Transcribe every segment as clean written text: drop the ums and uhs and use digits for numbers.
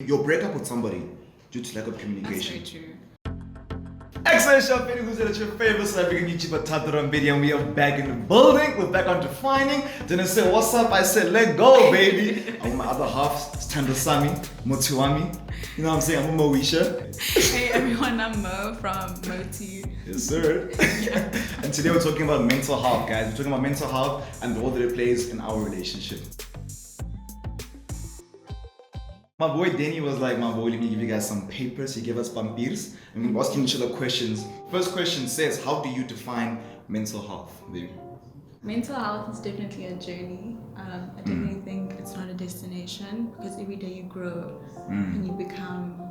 You'll break up with somebody due to lack of communication. That's very true. Excellent show, who's at your favorite South African YouTuber, Thato Rampedi, and we are back in the building. We're back on defining. Didn't say what's up, I said let go, baby. On my other half, Stando Sami, Motuami. You know what I'm saying? I'm a Moisha. Hey everyone, I'm Mo from MoTee. Yes, sir. And today we're talking about mental health, guys. We're talking about mental health and the role that it plays in our relationship. My boy Danny was like, my boy, let me give you guys some papers. He gave us pampirs and we're asking each other questions. First question says, how do you define mental health, baby? Mental health is definitely a journey. I definitely think it's not a destination because every day you grow and you become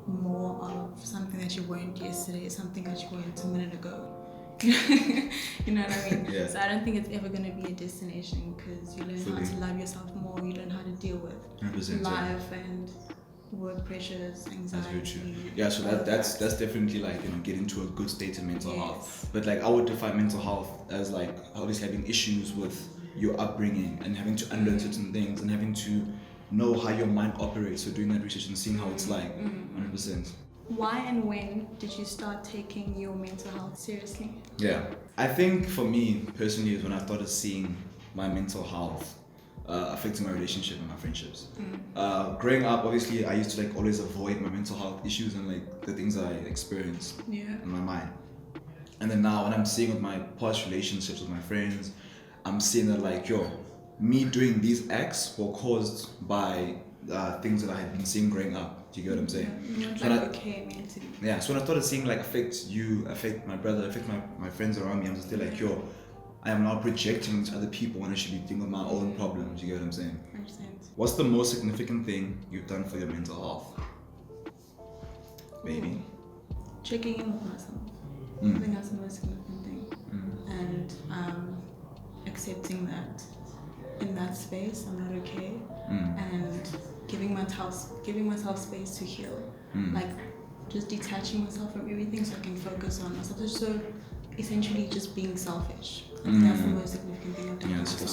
more of something that you weren't yesterday, something that you weren't a minute ago. You know what I mean? Yeah. So I don't think it's ever going to be a destination because you learn how to love yourself more, you learn how to deal with life and work pressures, anxiety. That's very true. Yeah, so that's definitely like, you know, getting to a good state of mental health. But like I would define mental health as like obviously having issues with your upbringing and having to unlearn certain things and having to know how your mind operates. So doing that research and seeing how it's like 100%. Why and when did you start taking your mental health seriously? Yeah, I think for me personally is when I started seeing my mental health affecting my relationship and my friendships. Growing up, obviously, I used to like always avoid my mental health issues and like the things that I experienced in my mind. And then now when I'm seeing with my past relationships with my friends, I'm seeing that like, me doing these acts were caused by things that I had been seeing growing up. Do you get what I'm saying? So when I started seeing like affect my brother, affect my friends around me, I'm just like, I am now projecting to other people when I should be dealing with my own problems. You get what I'm saying? 100%. What's the most significant thing you've done for your mental health, baby? Checking in with myself. I think that's the most significant thing. And accepting that in that space I'm not okay, and giving myself space to heal. Like just detaching myself from everything so I can focus on myself. So essentially just being selfish. That's the most significant thing I've done. Yeah, so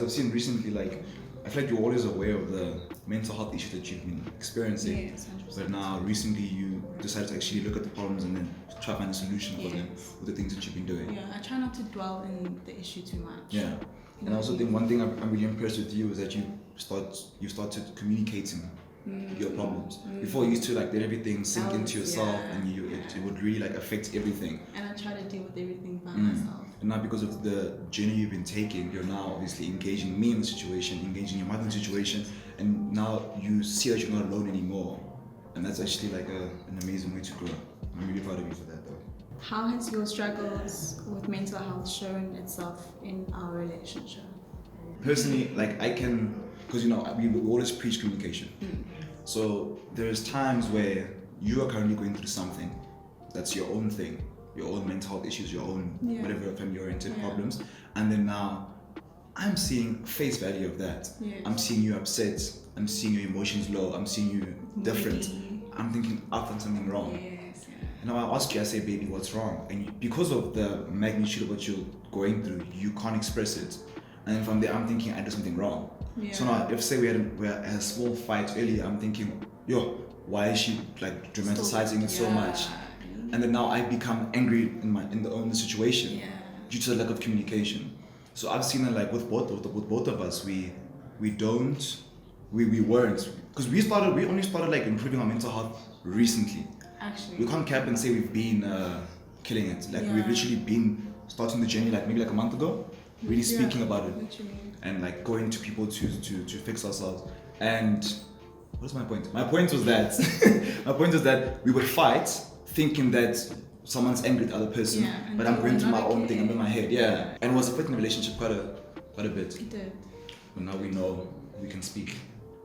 I've seen recently, like, I feel like you're always aware of the mental health issues that you've been experiencing. Yes, 100%. But now recently you decided to actually look at the problems and then try to find a solution for them with the things that you've been doing. Yeah, I try not to dwell in the issue too much. Yeah. And I also think one thing I'm really impressed with you is that you started communicating your problems. Before you used to like let everything sink into yourself and it would really like affect everything. And I try to deal with everything by myself. And now because of the journey you've been taking, you're now obviously engaging me in the situation, engaging your mother in the situation, and now you see that you're not alone anymore. And that's actually like an amazing way to grow. I'm really proud of you for that though. How has your struggles with mental health shown itself in our relationship? Personally, like I can, because we always preach communication. So there's times where you are currently going through something that's your own thing, your own mental health issues, your own whatever family-oriented problems, and then now I'm seeing face value of that. I'm seeing you upset, I'm seeing your emotions low, I'm seeing you different. I'm thinking I've done something wrong. And now I ask you, I say, baby, what's wrong? And because of the magnitude of what you're going through, you can't express it. And then from there, I'm thinking I did something wrong. So now, if say we had a small fight earlier, I'm thinking, why is she like dramatizing it so much? And then now I become angry in the situation due to the lack of communication. So I've seen it like with both of us, we weren't, because we only started like improving our mental health recently. Actually, we can't cap and say we've been killing it. Like we've literally been starting the journey like maybe like a month ago, really speaking about it and like going to people to fix ourselves. And what's my point? My point was that we would fight thinking that someone's angry at the other person, but I'm going through my own thing. I'm in my head, and it was affecting the relationship quite a bit. It did. But now we know we can speak.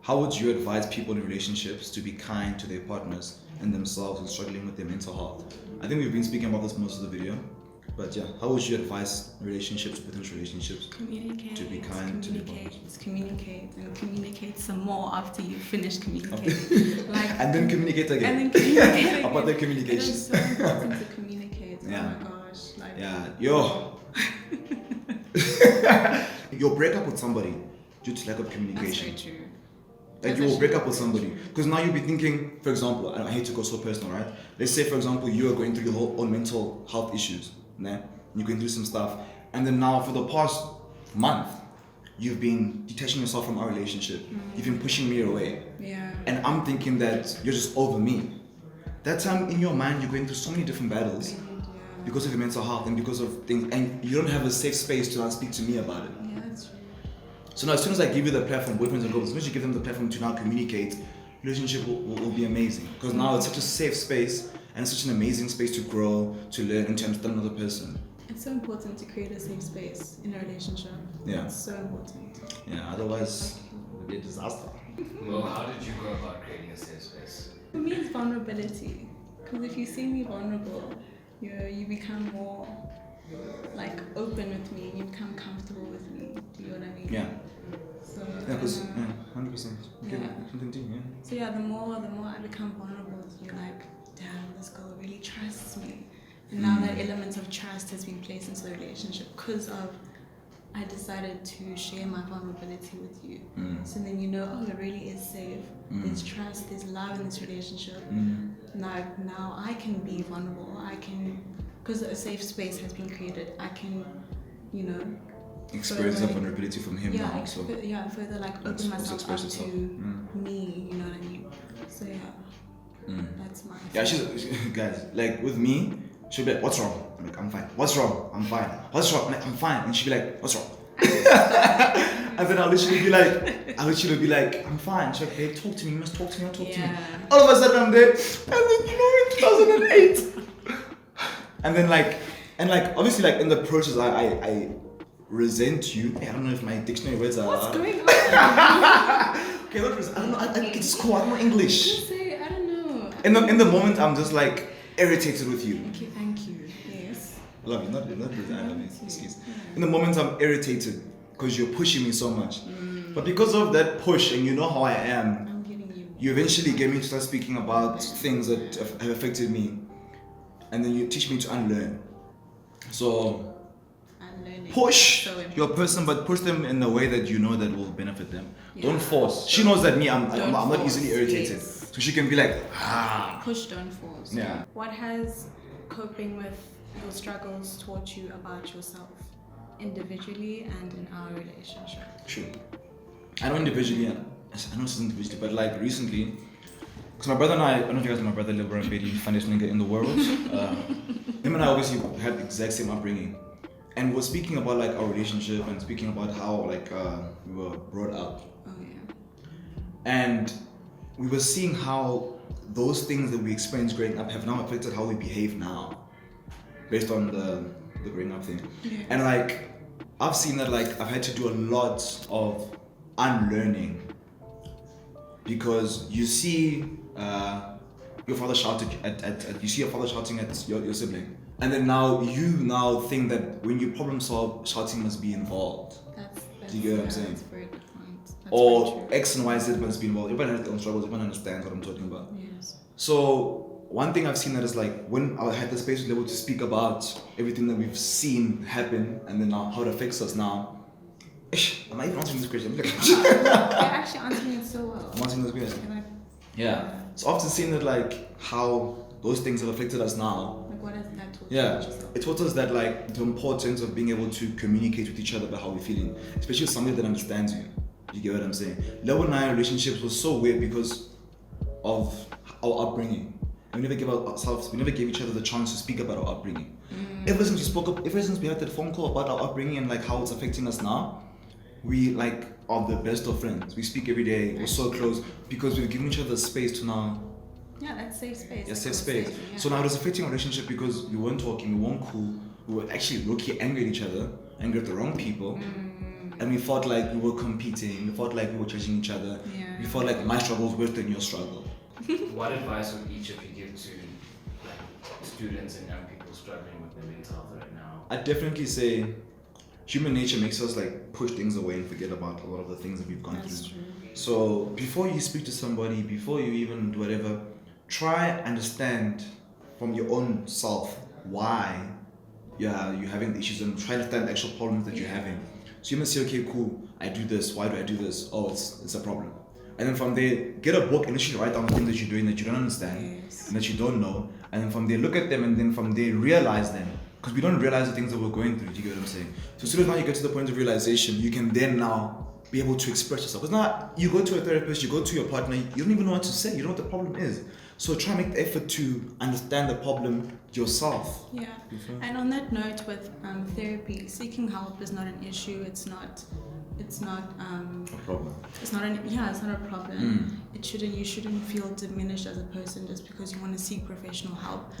How would you advise people in relationships to be kind to their partners and themselves and struggling with their mental health? I think we've been speaking about this most of the video, but how would you advise relationships, potential relationships, communicate, to be kind to their partners? Communicate some more after you finish communicating. And then communicate again. And then communicate again. About the communication. It is so important to communicate. Oh my gosh. You'll break up with somebody due to lack of communication. That's very true. Like you will break up with somebody because now you'll be thinking, for example, I hate to go so personal, right? Let's say, for example, you are going through your whole own mental health issues, nah? You're going through some stuff, and then now for the past month, you've been detaching yourself from our relationship. You've been pushing me away. Yeah. And I'm thinking that you're just over me. That time in your mind, you're going through so many different battles because of your mental health and because of things, and you don't have a safe space to now speak to me about it. Yeah, that's true. So now, as soon as I give you the platform, boyfriends and girls, as soon as you give them the platform to now communicate, relationship will be amazing. Because now it's such a safe space and such an amazing space to grow, to learn, and to understand another person. It's so important to create a safe space in a relationship. Yeah. It's so important. Yeah, otherwise it would be a disaster. Well, how did you go about creating a safe space? For me, it's vulnerability. Because if you see me vulnerable, you become more like open with me. You become comfortable with me. Do you know what I mean? Yeah. So, Yeah, because 100%. Yeah. Continue. So yeah, the more I become vulnerable with you, like, damn, this girl really trusts me. And now that element of trust has been placed into the relationship because of I decided to share my vulnerability with you. So then you know, oh, it really is safe. There's trust, there's love in this relationship. Now I can be vulnerable. I can, because a safe space has been created, I can, Experience the vulnerability from him now. Further like open myself up to me, you know what I mean? So yeah, that's my Guys, like with me, she'll be like, what's wrong? I'm like, I'm fine. What's wrong? I'm fine. What's wrong? I'm like, I'm fine. And she'll be like, what's wrong? And then I'll literally be like, I'm fine. She's like, babe, talk to me. You must talk to me. Talk to me. All of a sudden I'm there. And then, in 2008. And then obviously in the process, I resent you. Hey, I don't know if my dictionary words are... What's going on? Okay, what is... I don't know. It's cool. I don't know English. I don't know. In the moment, I'm just like irritated with you. Okay, thank you. Yes. I love you. Not really. I love you. Excuse. In the moment, I'm irritated because you're pushing me so much. But because of that push, and you know how I am, I'm getting you. You eventually get me to start speaking about things that have affected me, and then you teach me to unlearn. So push your person, but push them in a way that you know that will benefit them. Don't force. She knows that I'm not easily irritated, so she can be like, push, don't force. Yeah. What has coping with your struggles taught you about yourself, individually and in our relationship? Sure. I know individually, I know it's individually, but like recently, because my brother and I don't know if you guys know my brother, Thato Rampedi, funniest nigga in the world. Him and I obviously had the exact same upbringing. And we're speaking about like our relationship and speaking about how we were brought up. Oh yeah. And we were seeing how those things that we experienced growing up have now affected how we behave now, based on the growing up thing. Yeah. And I've seen that I've had to do a lot of unlearning, because you see your father shouting you see your father shouting at your sibling. And then you think that when you problem solve, shouting must be involved. Do you get what I'm saying? That's a very good point. Or X and Y, Z must be involved. Everyone has their own struggles. Everyone understands what I'm talking about. Yes. So one thing I've seen that is when I had the space to be able to speak about everything that we've seen happen and then now how it affects us now. Am I even answering this question? You're actually answering it so well. I'm answering this question. Yeah. So often seeing that how those things have affected us now. What has that taught you? It taught us that the importance of being able to communicate with each other about how we're feeling, especially with somebody that understands you. You get what I'm saying? Level 9 relationships was so weird because of our upbringing. We never gave each other the chance to speak about our upbringing. Ever since we had that phone call about our upbringing and how it's affecting us now, we are the best of friends. We speak every day. We're so close because we've given each other space to now. Yeah, that's safe space. Yeah, safe space. Yeah. So now it was affecting our relationship because we weren't talking, we weren't cool, we were actually low-key angry at each other, angry at the wrong people, and we felt like we were competing, we felt like we were judging each other, we felt like my struggle was worse than your struggle. What advice would each of you give to students and young people struggling with their mental health right now? I'd definitely say human nature makes us push things away and forget about a lot of the things that we've gone through. True. So before you speak to somebody, before you even do whatever, try understand from your own self why you're having the issues, and try to understand the actual problems that you're having. So you must say, okay, cool, I do this, why do I do this? Oh, it's a problem. And then from there, get a book and literally write down things that you're doing that you don't understand and that you don't know. And then from there, look at them and then from there, realize them. Because we don't realize the things that we're going through. Do you get what I'm saying? So as soon as now you get to the point of realization, you can then now be able to express yourself. Because now you go to a therapist, you go to your partner, you don't even know what to say. You don't know what the problem is. So try and make the effort to understand the problem yourself. Yeah. And on that note, with therapy, seeking help is not an issue. It's not a problem. It's not a problem. You shouldn't feel diminished as a person just because you want to seek professional help.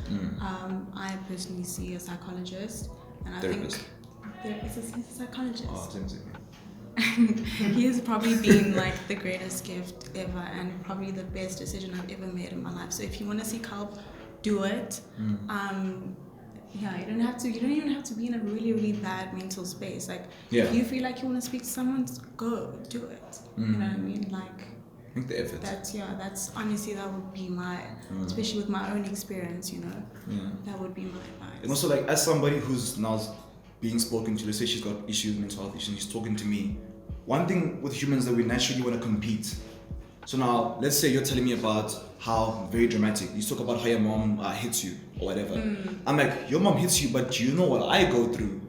I personally see a psychologist, and I Therapist. think he's a psychologist. Oh, same. And he has probably been like the greatest gift ever, and probably the best decision I've ever made in my life. So if you want to seek help, do it. You don't even have to be in a really, really bad mental space. Like if you feel like you want to speak to someone, go do it. You know what I mean? Like make the effort. That's honestly, that would be my, especially with my own experience, you know, that would be my advice. And also, like, as somebody who's now being spoken to, let's say she's got issues, mental health issues, and she's talking to me. One thing with humans that we naturally want to compete. So now, let's say you're telling me about how very dramatic. You talk about how your mom hits you or whatever. I'm like, your mom hits you, but you know what I go through,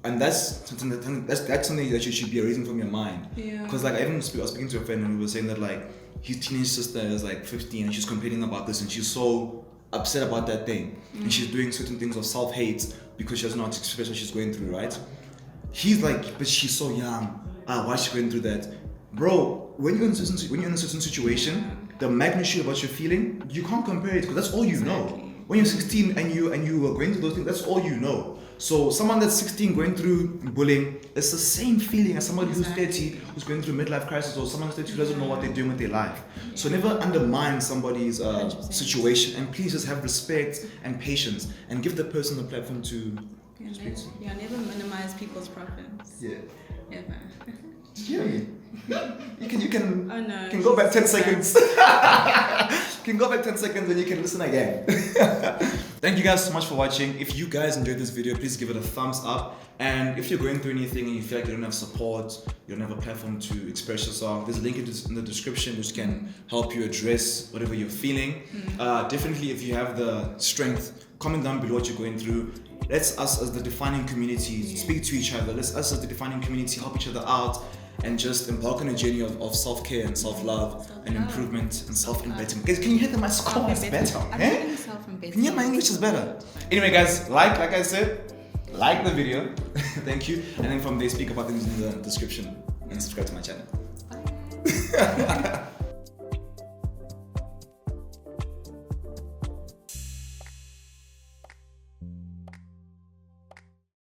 and that's something that you should be erasing from your mind. Because like I was speaking to a friend and we were saying that like his teenage sister is like 15 and she's complaining about this and she's so upset about that thing and she's doing certain things of self-hate because she doesn't know how to express what she's going through, right? He's like, but she's so young. Why is she going through that? Bro, when you're in a certain situation, the magnitude of what you're feeling, you can't compare it because that's all you know. When you're 16 and you are going through those things, that's all you know. So someone that's 16 going through bullying, it's the same feeling as somebody who's 30 who's going through a midlife crisis, or someone who's 30 who doesn't know what they're doing with their life. So never undermine somebody's situation, and please just have respect and patience and give the person the platform to speak to. Never minimize people's problems. Ever. You can go back 10 seconds. You can go back 10 seconds and you can listen again. Thank you guys so much for watching. If you guys enjoyed this video, please give it a thumbs up. And if you're going through anything and you feel like you don't have support, you don't have a platform to express yourself, there's a link in the description which can help you address whatever you're feeling. Definitely, if you have the strength, comment down below what you're going through. Let's us as the defining community speak to each other. Let's us as the defining community help each other out and just embark on a journey of self-care and self-love and improvement and self-embetterment. Guys, can you hear that my score is better? Can you hear my English is better? Anyway guys, like I said, like the video. Thank you. And then from there, speak about things in the description and subscribe to my channel. Bye.